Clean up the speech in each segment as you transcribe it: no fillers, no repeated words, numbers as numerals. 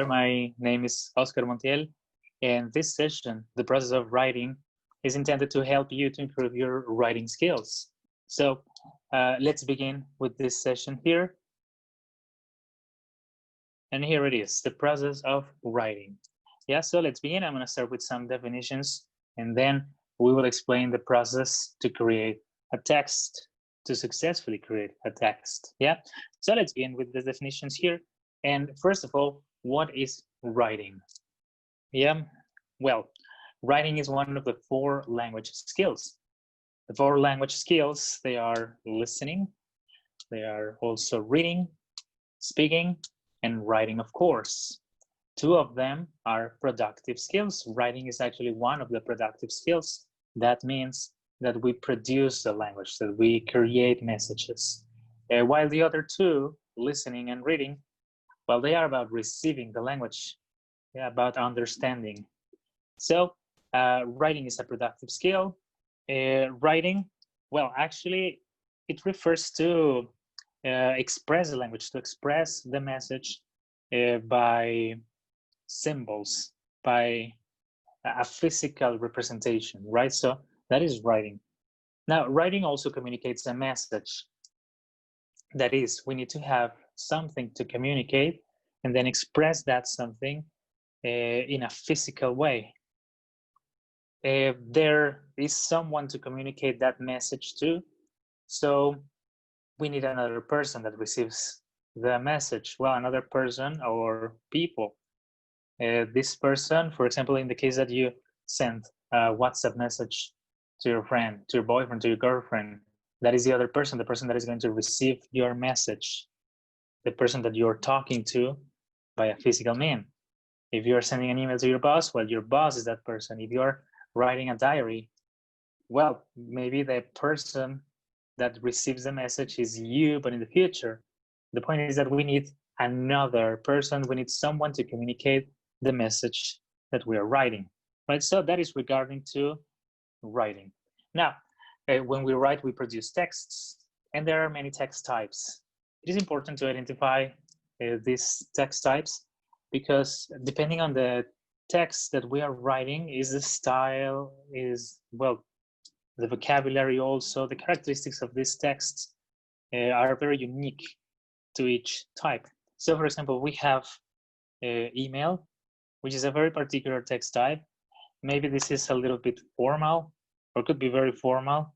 there. My name is Oscar Montiel, and this session, the process of writing, is intended to help you to improve your writing skills. So let's begin with this session here. And here it is, the process of writing. Yeah, so let's begin. I'm going to start with some definitions, and then we will explain the process to create a text, to successfully create a text. Yeah, so let's begin with the definitions here. And first of all, what is writing? Yeah, well, writing is one of the 4 language skills. The 4 language skills, they are listening, they are also reading, speaking, and writing, of course. 2 of them are productive skills. Writing is actually one of the productive skills. That means that we produce the language, that we create messages. While the other 2, listening and reading, well, they are about receiving the language, yeah, about understanding. So writing is a productive skill. Writing, well, actually, it refers to express the language, to express the message by symbols, by a physical representation, right? So that is writing. Now, writing also communicates a message. That is, we need to have something to communicate and then express that something in a physical way. There is someone to communicate that message to, so we need another person that receives the message. Well, another person or people. This person, for example, in the case that you send a WhatsApp message to your friend, to your boyfriend, to your girlfriend, that is the other person, the person that is going to receive your message, the person that you're talking to by a physical mean. If you're sending an email to your boss, well, your boss is that person. If you're writing a diary, well, maybe the person that receives the message is you, but in the future. The point is that we need another person, we need someone to communicate the message that we are writing, right? So that is regarding to writing. Now, when we write, we produce texts, and there are many text types. It is important to identify these text types, because depending on the text that we are writing, is the style, is, well, the vocabulary also, the characteristics of these texts are very unique to each type. So for example, we have email, which is a very particular text type. Maybe this is a little bit formal, or could be very formal.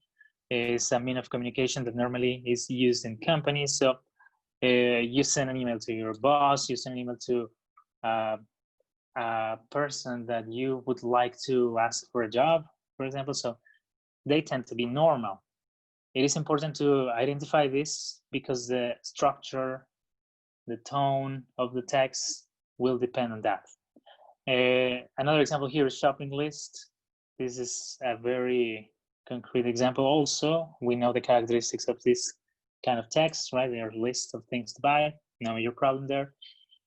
It's a mean of communication that normally is used in companies. So you send an email to your boss, you send an email to a person that you would like to ask for a job, for example. So they tend to be normal. It is important to identify this because the structure, the tone of the text will depend on that. Another example here is shopping list. This is a very concrete example also. We know the characteristics of this kind of text, right? There are lists of things to buy, no your problem there.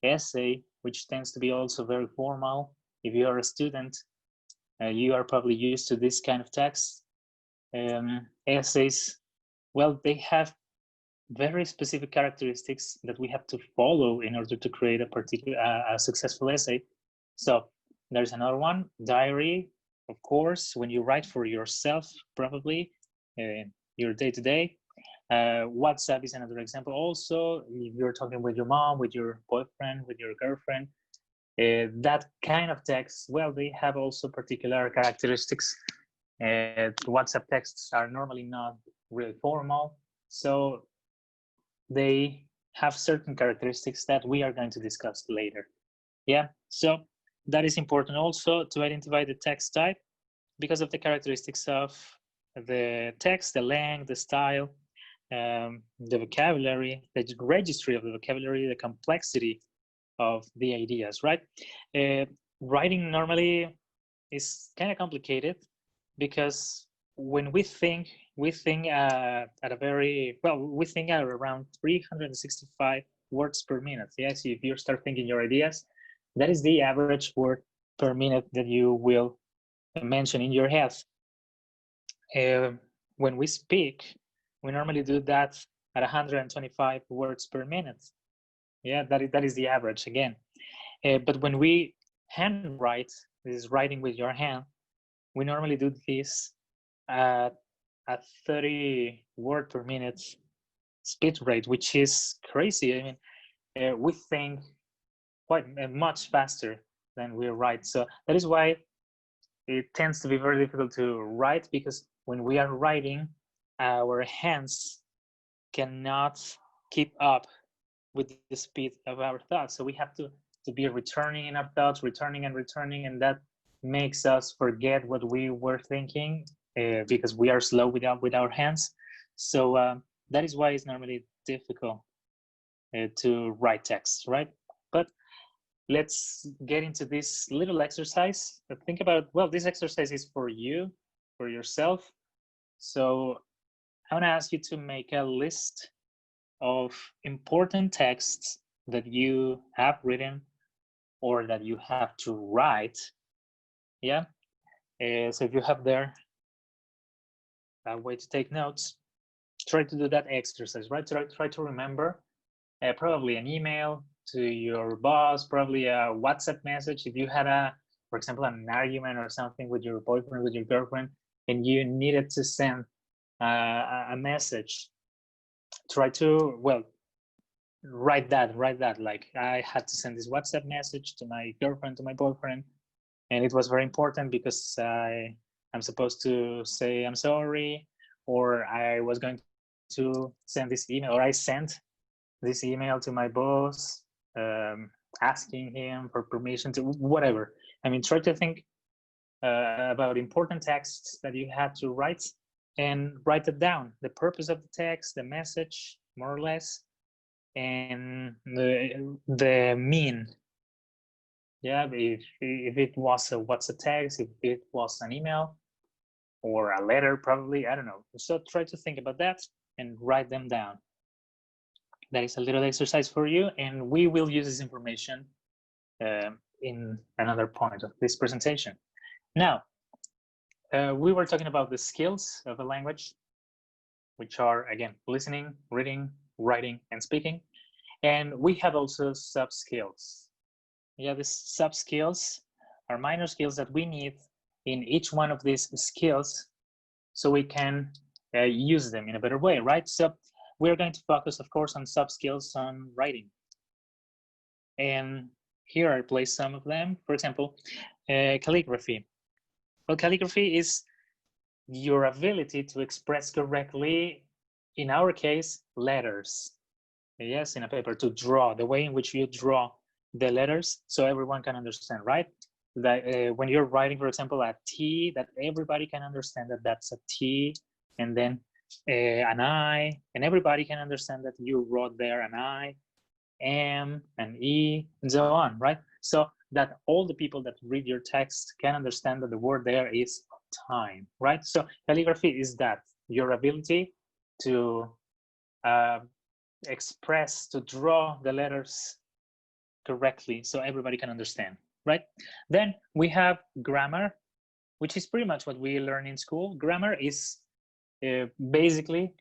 Essay, which tends to be also very formal. If you are a student, you are probably used to this kind of text. Essays, well, they have very specific characteristics that we have to follow in order to create a particular a successful essay. So there's another one, diary, of course, when you write for yourself, probably your day-to-day. WhatsApp is another example also. If you're talking with your mom, with your boyfriend, with your girlfriend, that kind of text, well, they have also particular characteristics. WhatsApp texts are normally not really formal, so they have certain characteristics that we are going to discuss later. Yeah, so that is important also to identify the text type because of the characteristics of the text, the length, the style, the vocabulary, the registry of the vocabulary, the complexity of the ideas, right? Writing normally is kind of complicated because when we think at a very, well, we think at around 365 words per minute. Yes, if you start thinking your ideas, that is the average word per minute that you will mention in your head. When we speak, we normally do that at 125 words per minute. Yeah, that is the average again. But when we handwrite, this is writing with your hand, we normally do this at a 30 word per minute speed rate, which is crazy. I mean, we think quite much faster than we write. So that is why it tends to be very difficult to write, because when we are writing, our hands cannot keep up with the speed of our thoughts. So we have to be returning in our thoughts, returning and returning, and that makes us forget what we were thinking because we are slow with our hands. So that is why it's normally difficult to write text, right? But let's get into this little exercise. Think about, well, this exercise is for you, for yourself. So I want to ask you to make a list of important texts that you have written or that you have to write. Yeah. So if you have there a way to take notes, try to do that exercise, right? Try to remember probably an email to your boss, probably a WhatsApp message. If you had for example, an argument or something with your boyfriend, with your girlfriend, and you needed to send a message, try to, well, write that, like, I had to send this WhatsApp message to my girlfriend, to my boyfriend, and it was very important because I'm supposed to say I'm sorry, or I was going to send this email, or I sent this email to my boss, asking him for permission to whatever. I mean, try to think about important texts that you had to write and write it down, the purpose of the text, the message, more or less, and the mean. Yeah, if it was what's a text, if it was an email or a letter, probably, I don't know. So try to think about that and write them down. That is a little exercise for you, and we will use this information in another point of this presentation. Now, we were talking about the skills of a language, which are, again, listening, reading, writing, and speaking. And we have also sub-skills. Yeah, these sub-skills are minor skills that we need in each one of these skills so we can use them in a better way, right? So we're going to focus, of course, on sub-skills on writing. And here I place some of them. For example, calligraphy. Well, calligraphy is your ability to express correctly, in our case, letters. Yes, in a paper, to draw, the way in which you draw the letters so everyone can understand, right? That when you're writing, for example, a T, that everybody can understand that that's a T, and then an I, and everybody can understand that you wrote there an I, M, an E, and so on, right? So that all the people that read your text can understand that the word there is time, right? So calligraphy is that, your ability to express, to draw the letters correctly so everybody can understand, right? Then we have grammar, which is pretty much what we learn in school. Grammar is basically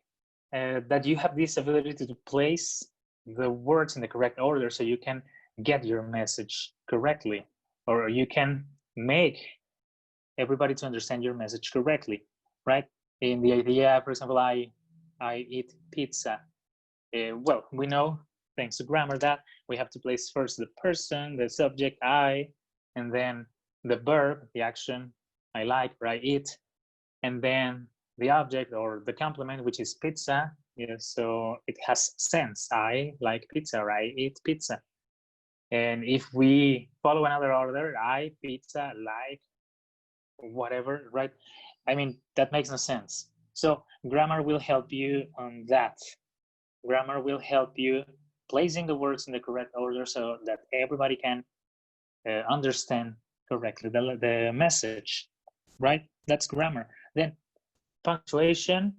that you have this ability to place the words in the correct order so you can get your message correctly, or you can make everybody to understand your message correctly, right? In the idea, for example, I eat pizza. Well, we know, thanks to grammar, that we have to place first the person, the subject, I, and then the verb, the action, I like, or I eat, and then the object or the complement, which is pizza. Yeah, so it has sense. I like pizza, or I eat pizza. And if we follow another order, I, pizza, like, whatever, right? I mean, that makes no sense. So grammar will help you on that. Grammar will help you placing the words in the correct order so that everybody can understand correctly the message, right? That's grammar. Then punctuation.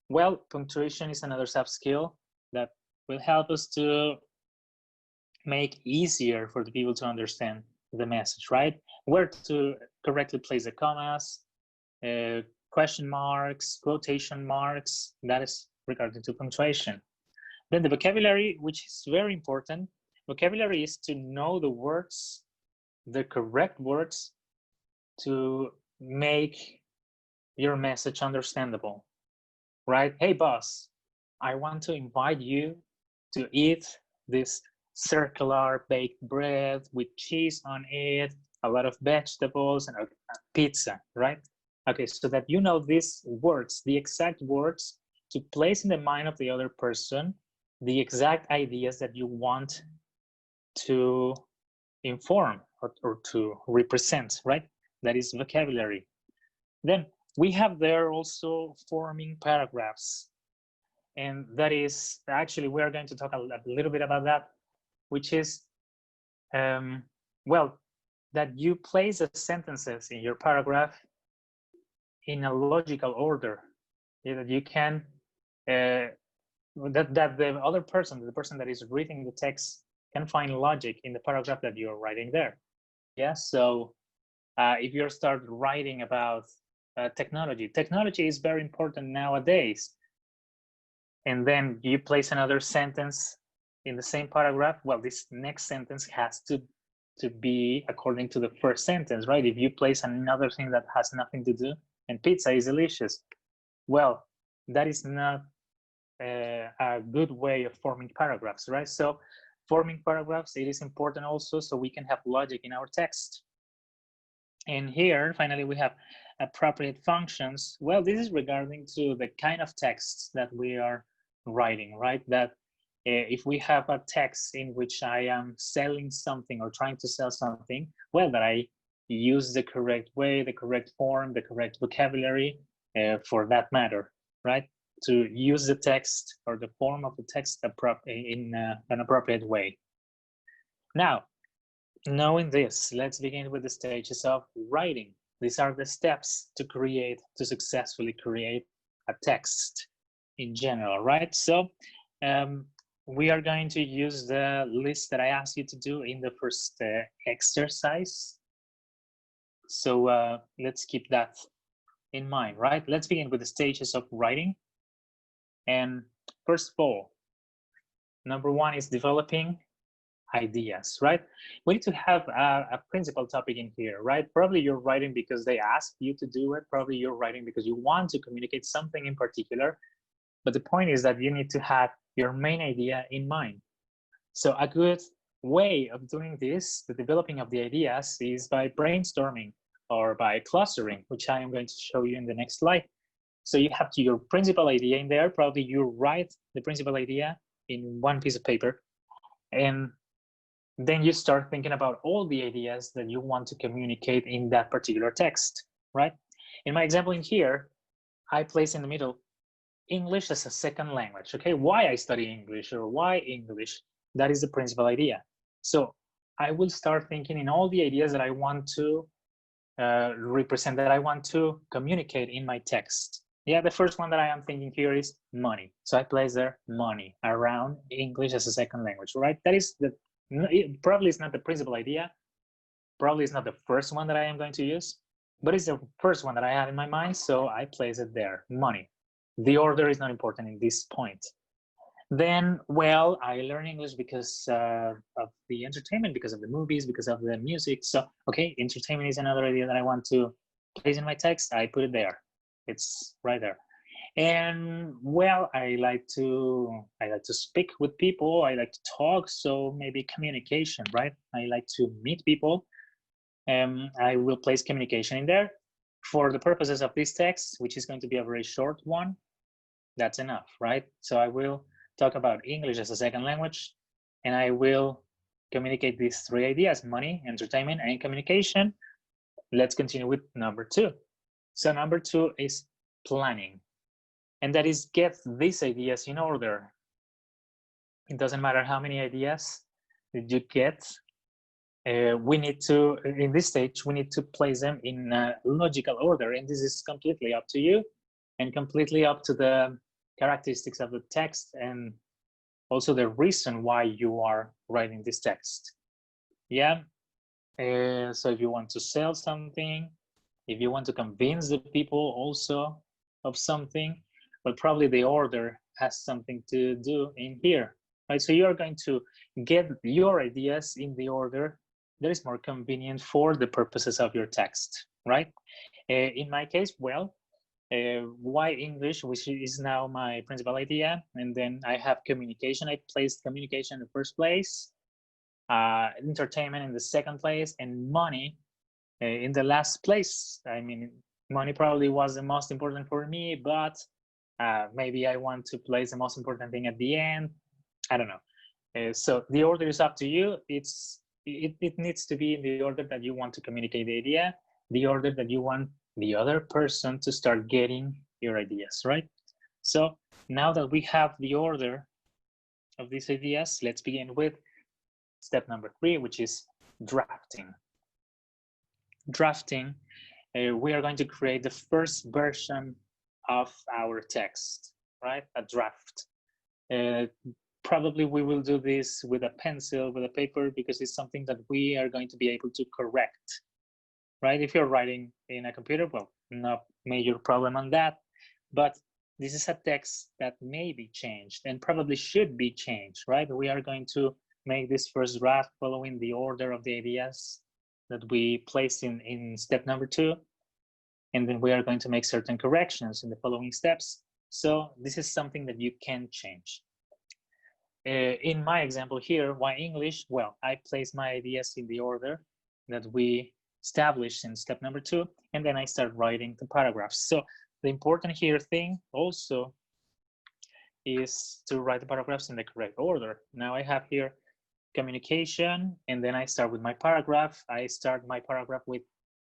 Well, punctuation is another sub-skill that will help us to make easier for the people to understand the message, right? Where to correctly place the commas, question marks, quotation marks. That is regarding to punctuation. Then the vocabulary, which is very important. Vocabulary is to know the words, the correct words to make your message understandable, right? Hey, boss, I want to invite you to eat this circular baked bread with cheese on it, a lot of vegetables, and a pizza, right? Okay, so that you know these words, the exact words to place in the mind of the other person, the exact ideas that you want to inform or to represent, right? That is vocabulary. Then we have there also forming paragraphs. And that is actually, we are going to talk a little bit about that, which is, well, that you place the sentences in your paragraph in a logical order, that you can, that the other person, the person that is reading the text, can find logic in the paragraph that you're writing there. Yeah, so if you start writing about technology is very important nowadays, and then you place another sentence in the same paragraph, well, this next sentence has to be according to the first sentence, right? If you place another thing that has nothing to do, and pizza is delicious, well, that is not a good way of forming paragraphs, right? So forming paragraphs, it is important also so we can have logic in our text. And here, finally, we have appropriate functions. Well, this is regarding to the kind of text that we are writing, right? That if we have a text in which I am selling something or trying to sell something, well, that I use the correct way, the correct form, the correct vocabulary for that matter, right? To use the text or the form of the text in an appropriate way. Now, knowing this, let's begin with the stages of writing. These are the steps to successfully create a text in general, right? So we are going to use the list that I asked you to do in the first exercise. So let's keep that in mind, right? Let's begin with the stages of writing. And first of all, number one is developing ideas, right? We need to have a principal topic in here, right? Probably you're writing because they asked you to do it. Probably you're writing because you want to communicate something in particular. But the point is that you need to have your main idea in mind. So a good way of doing this, the developing of the ideas, is by brainstorming or by clustering, which I am going to show you in the next slide. So you have your principal idea in there. Probably you write the principal idea in one piece of paper, and then you start thinking about all the ideas that you want to communicate in that particular text, right? In my example in here, I place in the middle English as a second language. Okay, why I study English or why English, that is the principal idea. So I will start thinking in all the ideas that I want to represent, that I want to communicate in my text. Yeah, the first one that I am thinking here is money. So I place there money around English as a second language, right? That is it probably is not the principal idea. Probably it's not the first one that I am going to use, but it's the first one that I had in my mind. So I place it there, money. The order is not important in this point. Then, well, I learn English because of the entertainment, because of the movies, because of the music. So, okay, entertainment is another idea that I want to place in my text. I put it there. It's right there. And well, I like to speak with people. I like to talk. So maybe communication, right? I like to meet people. I will place communication in there. For the purposes of this text, which is going to be a very short one, that's enough, right? So I will talk about English as a second language, and I will communicate these three ideas: money, entertainment, and communication. Let's continue with number two. So number two is planning, and that is get these ideas in order. It doesn't matter how many ideas you get. We need to, in this stage, we need to place them in a logical order, and this is completely up to you and completely up to the characteristics of the text and also the reason why you are writing this text. Yeah. So if you want to sell something, if you want to convince the people also of something, well, probably the order has something to do in here. right? So you are going to get your ideas in the order that is more convenient for the purposes of your text, right? In my case, well, why English, which is now my principal idea, and then I have communication. I placed communication in the first place, entertainment in the second place, and money in the last place. I mean, money probably was the most important for me, but maybe I want to place the most important thing at the end. I don't know. So the order is up to you. It needs to be in the order that you want to communicate the idea, the order that you want the other person to start getting your ideas, right? So now that we have the order of these ideas, let's begin with step number 3, which is drafting. Drafting, we are going to create the first version of our text, right? A draft. Probably we will do this with a pencil, with a paper, because it's something that we are going to be able to correct, right? If you're writing in a computer, well, no major problem on that, but this is a text that may be changed and probably should be changed, right? We are going to make this first draft following the order of the ideas that we placed in step number 2, and then we are going to make certain corrections in the following steps. So this is something that you can change. In my example here, why English? Well, I place my ideas in the order that we established in step number 2, and then I start writing the paragraphs. So the important here thing also is to write the paragraphs in the correct order. Now I have here communication, and then I start with my paragraph. I start my paragraph with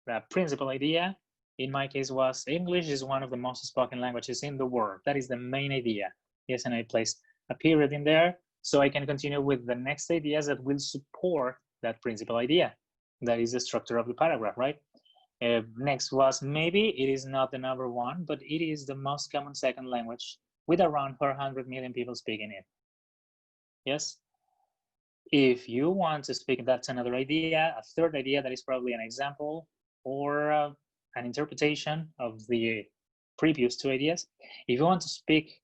the principal idea. In my case was English is one of the most spoken languages in the world. That is the main idea. Yes, and I place a period in there so I can continue with the next ideas that will support that principal idea. That is the structure of the paragraph, right? Next was maybe it is not the number 1, but it is the most common second language with around 400 million people speaking it. Yes. If you want to speak, that's another idea. A third idea that is probably an example or an interpretation of the previous 2 ideas. If you want to speak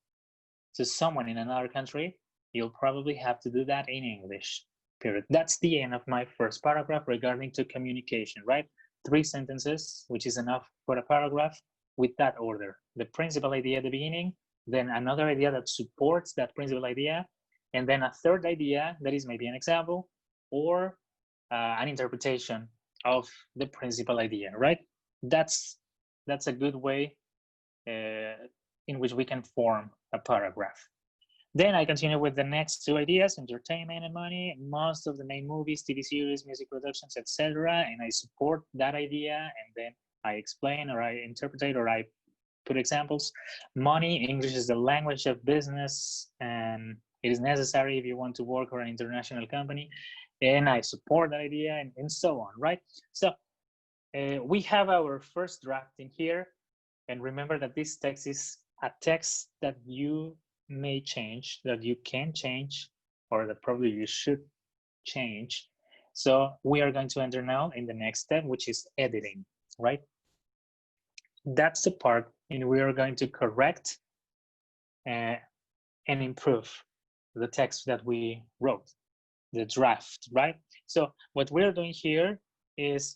to someone in another country, you'll probably have to do that in English, period. That's the end of my first paragraph regarding to communication, right? 3 sentences, which is enough for a paragraph with that order. The principal idea at the beginning, then another idea that supports that principal idea, and then a third idea that is maybe an example or an interpretation of the principal idea, right? That's a good way in which we can form a paragraph. Then I continue with the next 2 ideas, entertainment and money, most of the main movies, TV series, music productions, etc. And I support that idea, and then I explain or I interpret or I put examples. Money, English is the language of business, and it is necessary if you want to work for an international company. And I support that idea, and so on, right? So we have our first draft in here. And remember that this text is a text that you may change, that you can change, or that probably you should change. So we are going to enter now in the next step, which is editing, right? That's the part in we are going to correct and improve the text that we wrote, the draft, right? So what we're doing here is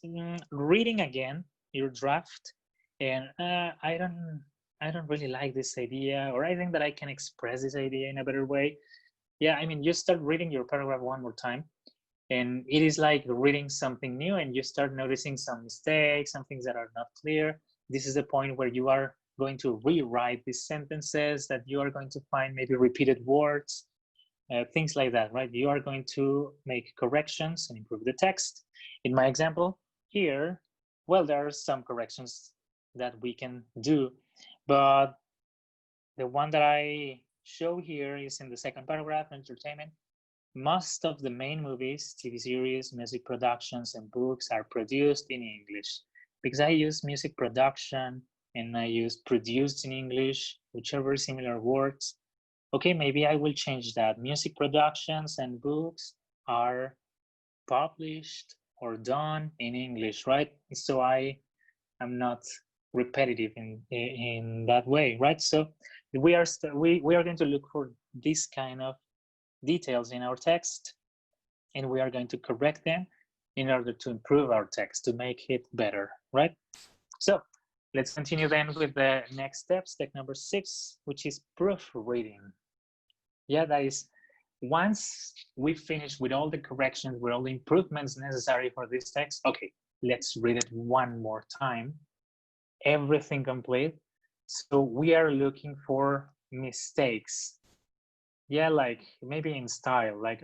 reading again your draft, and I don't really like this idea, or I think that I can express this idea in a better way. Yeah, I mean, you start reading your paragraph one more time, and it is like reading something new, and you start noticing some mistakes, some things that are not clear. This is the point where you are going to rewrite these sentences, that you are going to find maybe repeated words, things like that, right? You are going to make corrections and improve the text. In my example here, well, there are some corrections that we can do, but the one that I show here is in the second paragraph, entertainment. Most of the main movies, TV series, music productions, and books are produced in English. Because I use music production and I use produced in English, whichever similar words. Okay, maybe I will change that. Music productions and books are published or done in English, right? So I am not repetitive in that way, right? So we are going to look for this kind of details in our text, and we are going to correct them in order to improve our text, to make it better, right? So let's continue then with the next step, step number 6, which is proofreading. Yeah, that is, once we finish with all the corrections, with all the improvements necessary for this text, okay, let's read it one more time, everything complete. So we are looking for mistakes. Yeah, like maybe in style, like,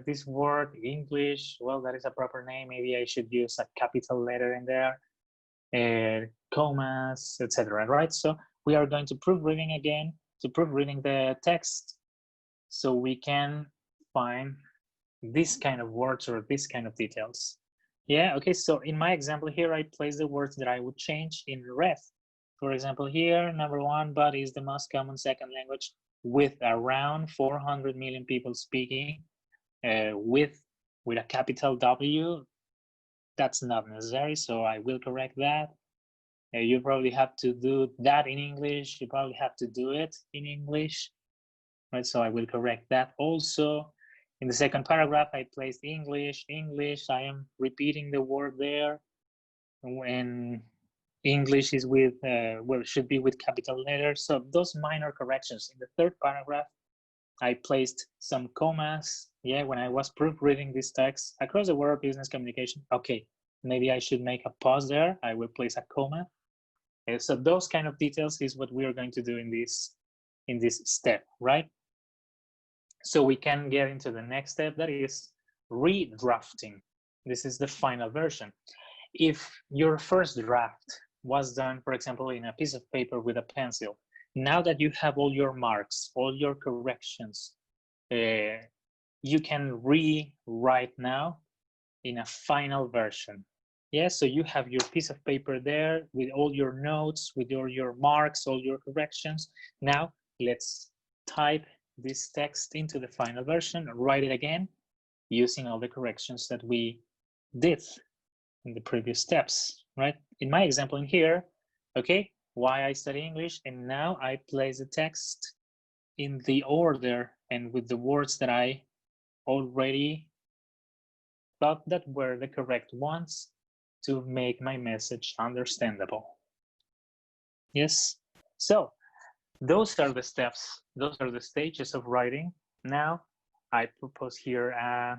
this word, English, well, that is a proper name. Maybe I should use a capital letter in there, commas, etc. Right? So we are going to proofreading again, to proofreading the text, so we can find this kind of words or this kind of details. Yeah, okay, so in my example here, I place the words that I would change in red. For example, here, number 1, but is the most common second language with around 400 million people speaking, with a capital W. That's not necessary, so I will correct that. You probably have to do that in English. You probably have to do it in English, right? So I will correct that also. In the second paragraph, I placed English. I am repeating the word there. When English is with, well, should be with capital letters. So those minor corrections. In the third paragraph, I placed some commas. Yeah, when I was proofreading this text across the word business communication, okay, maybe I should make a pause there. I will place a comma. So those kind of details is what we are going to do in this step, right? So we can get into the next step, that is redrafting. This is the final version. If your first draft was done, for example, in a piece of paper with a pencil, now that you have all your marks, all your corrections, you can rewrite now in a final version. Yeah, so you have your piece of paper there with all your notes, with all your marks, all your corrections. Now let's type this text into the final version, write it again, using all the corrections that we did in the previous steps, right? In my example in here, okay, why I study English, and now I place the text in the order and with the words that I already thought that were the correct ones to make my message understandable. Yes, so those are the steps, those are the stages of writing. Now I propose here a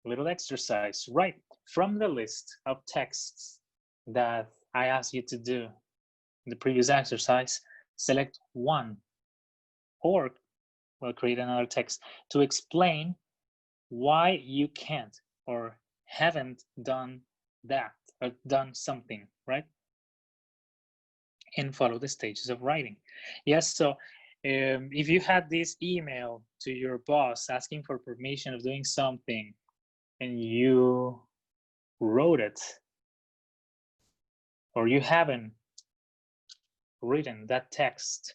little exercise. Right from the list of texts that I asked you to do in the previous exercise, select one, or we'll create another text to explain why you can't or haven't done that or done something, right? And follow the stages of writing. Yes, so if you had this email to your boss asking for permission of doing something and you wrote it, or you haven't written that text,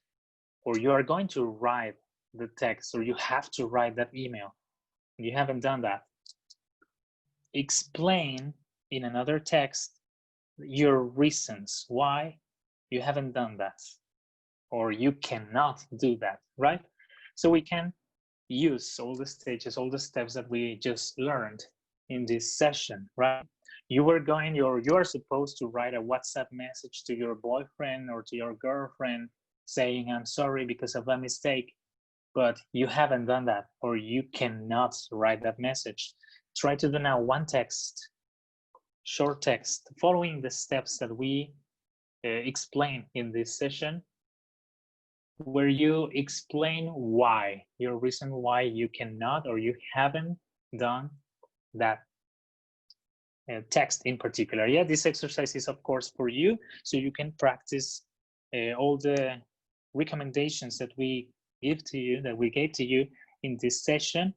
or you are going to write the text, or you have to write that email, and you haven't done that, explain in another text your reasons why you haven't done that, or you cannot do that, right? So we can use all the stages, all the steps that we just learned in this session, right? You are supposed to write a WhatsApp message to your boyfriend or to your girlfriend saying, I'm sorry because of a mistake, but you haven't done that, or you cannot write that message. Try to do now one text, short text, following the steps that we explain in this session, where you explain why, your reason why you cannot or you haven't done that text in particular. Yeah, this exercise is of course for you, so you can practice all the recommendations that we gave to you in this session.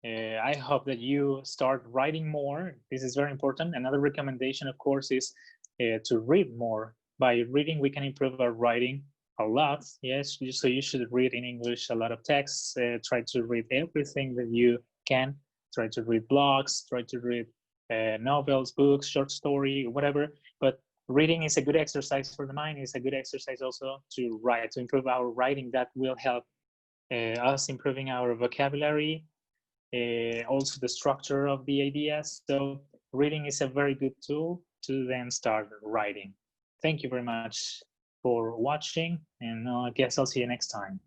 I hope that you start writing more. This is very important. Another recommendation, of course, is to read more. By reading, we can improve our writing a lot. Yes, so you should read in English a lot of texts. Try to read everything that you can. Try to read blogs. Try to read novels, books, short story, whatever. But reading is a good exercise for the mind. It's a good exercise also to write, to improve our writing. That will help us improving our vocabulary, also the structure of the ideas. So reading is a very good tool to then start writing. Thank you very much for watching, and I guess I'll see you next time.